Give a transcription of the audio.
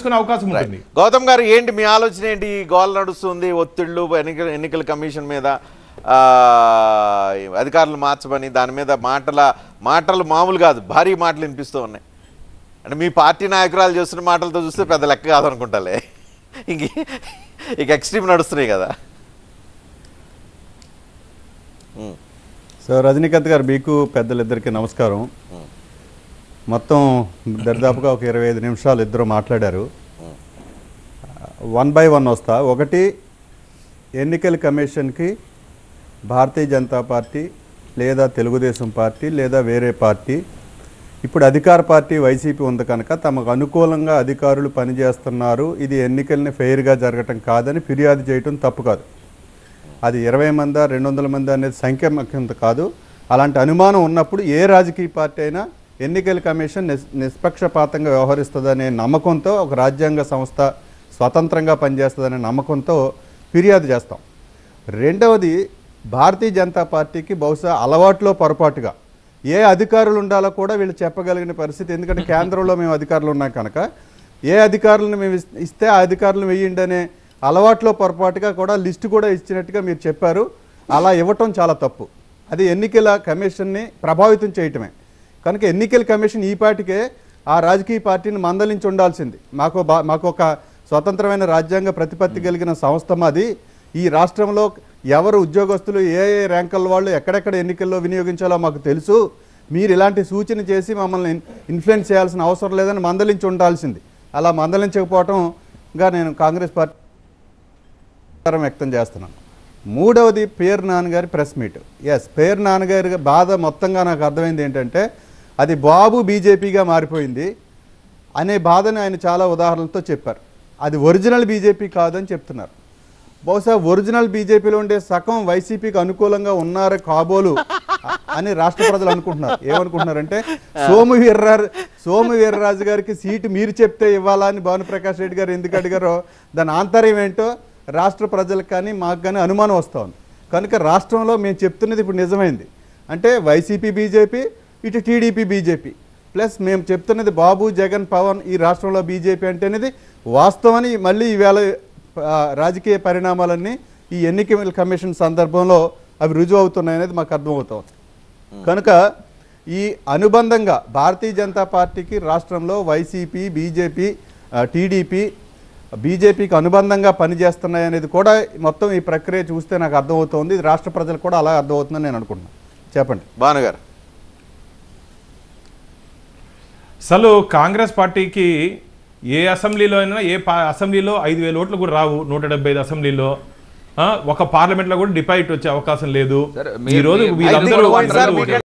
చేసుకునే అవకాశం ఉంటుంది. గౌతమ్ గారు ఏంటి మీ ఆలోచన ఏంటి? గోల్ నడుస్తుంది, ఒత్తిళ్లు ఎన్నికల కమిషన్ మీద, అధికారులు మార్చమని, దాని మీద మాటలు మామూలు కాదు, భారీ మాటలు వినిపిస్తూ ఉన్నాయి. అంటే మీ పార్టీ నాయకురాలు చేస్తున్న మాటలతో చూస్తే పెద్ద లెక్క కాదనుకుంటాలే, ఇక ఎక్స్ట్రీమ్ నడుస్తున్నాయి కదా. సో రజనీకాంత్ గారు, మీకు పెద్దలిద్దరికీ నమస్కారం. మొత్తం దరిదాపుగా ఒక 25 నిమిషాలు ఇద్దరు మాట్లాడారు. 1 by 1 వస్తా. ఒకటి, ఎన్నికల కమిషన్కి భారతీయ జనతా పార్టీ లేదా తెలుగుదేశం పార్టీ లేదా వేరే పార్టీ, ఇప్పుడు అధికార పార్టీ వైసీపీ ఉంది కనుక తమకు అనుకూలంగా అధికారులు పనిచేస్తున్నారు, ఇది ఎన్నికల్ని ఫెయిర్గా జరగటం కాదని ఫిర్యాదు చేయటం తప్పు కాదు. అది 20 మంది 200 మంది అనేది సంఖ్య ముఖ్యం కాదు. అలాంటి అనుమానం ఉన్నప్పుడు ఏ రాజకీయ పార్టీ అయినా ఎన్నికల కమిషన్ నిష్పక్షపాతంగా వ్యవహరిస్తుందనే నమ్మకంతో, ఒక రాజ్యాంగ సంస్థ స్వతంత్రంగా పనిచేస్తుందనే నమ్మకంతో ఫిర్యాదు చేస్తాం. రెండవది, భారతీయ జనతా పార్టీకి బహుశా అలవాట్లో పొరపాటుగా ఏ అధికారులు ఉండాలో కూడా వీళ్ళు చెప్పగలిగిన పరిస్థితి. ఎందుకంటే కేంద్రంలో మేము అధికారులు ఉన్నాం కనుక ఏ అధికారులను మేము ఇస్తే ఆ అధికారులను వేయండి అనే అలవాట్లో పొరపాటుగా కూడా లిస్టు కూడా ఇచ్చినట్టుగా మీరు చెప్పారు. అలా ఇవ్వటం చాలా తప్పు. అది ఎన్నికల కమిషన్ని ప్రభావితం చేయటమే. కనుక ఎన్నికల కమిషన్ ఈ పాటికే ఆ రాజకీయ పార్టీని మందలించి ఉండాల్సింది. మాకు ఒక స్వతంత్రమైన రాజ్యాంగ ప్రతిపత్తి కలిగిన సంస్థ మాది. ఈ రాష్ట్రంలో ఎవరు ఉద్యోగస్తులు ఏ ర్యాంకుల వాళ్ళు ఎక్కడెక్కడ ఎన్నికల్లో వినియోగించాలో మాకు తెలుసు. మీరు ఇలాంటి సూచన చేసి మమ్మల్ని ఇన్ఫ్లుయెన్స్ చేయాల్సిన అవసరం లేదని మందలించి ఉండాల్సింది. అలా మందలించకపోవటంగా నేను కాంగ్రెస్ పార్టీ వ్యక్తం చేస్తున్నాను. మూడవది, పేరు నాన్నగారి ప్రెస్ మీట్. ఎస్, పేరు నాన్నగారి బాధ మొత్తంగా నాకు అర్థమైంది ఏంటంటే, అది బాబు బీజేపీగా మారిపోయింది అనే బాధని ఆయన చాలా ఉదాహరణలతో చెప్పారు. అది ఒరిజినల్ బీజేపీ కాదని చెప్తున్నారు. బహుశా ఒరిజినల్ బీజేపీలో ఉండే సగం వైసీపీకి అనుకూలంగా ఉన్నారు కాబోలు అని రాష్ట్ర ప్రజలు అనుకుంటున్నారు. ఏమనుకుంటున్నారంటే, సోము వీర్రాజు గారికి సీటు మీరు చెప్తే ఇవ్వాలా అని భానుప్రకాష్ రెడ్డి గారు ఎందుకు అడిగారో దాని ఆంతర్యం ఏంటో రాష్ట్ర ప్రజలకు కానీ మాకు కానీ అనుమానం వస్తూ ఉంది. కనుక రాష్ట్రంలో మేము చెప్తున్నది ఇప్పుడు నిజమైంది. అంటే వైసీపీ బీజేపీ, ఇటు టీడీపీ బీజేపీ, ప్లస్ మేము చెప్తున్నది బాబు జగన్ పవన్ ఈ రాష్ట్రంలో బీజేపీ అంటే అనేది వాస్తవని మళ్ళీ ఈవేళ రాజకీయ పరిణామాలన్నీ ఈ ఎన్నికల కమిషన్ సందర్భంలో అవి రుజువు అవుతున్నాయి అనేది మాకు అర్థమవుతుంది. కనుక ఈ అనుబంధంగా భారతీయ జనతా పార్టీకి రాష్ట్రంలో వైసీపీ, బీజేపీ, టీడీపీ, బీజేపీకి అనుబంధంగా పనిచేస్తున్నాయి అనేది కూడా మొత్తం ఈ ప్రక్రియ చూస్తే నాకు అర్థమవుతుంది. ఇది రాష్ట్ర ప్రజలకు కూడా అలా అర్థమవుతుందని నేను అనుకుంటున్నాను. చెప్పండి భానుగారు. అసలు కాంగ్రెస్ పార్టీకి ఏ అసెంబ్లీలో అయినా అసెంబ్లీలో 5,000 ఓట్లు కూడా రావు. 175 అసెంబ్లీలో ఒక పార్లమెంట్లో కూడా డిపాజిట్ వచ్చే అవకాశం లేదు. ఈ రోజు వీళ్ళందరూ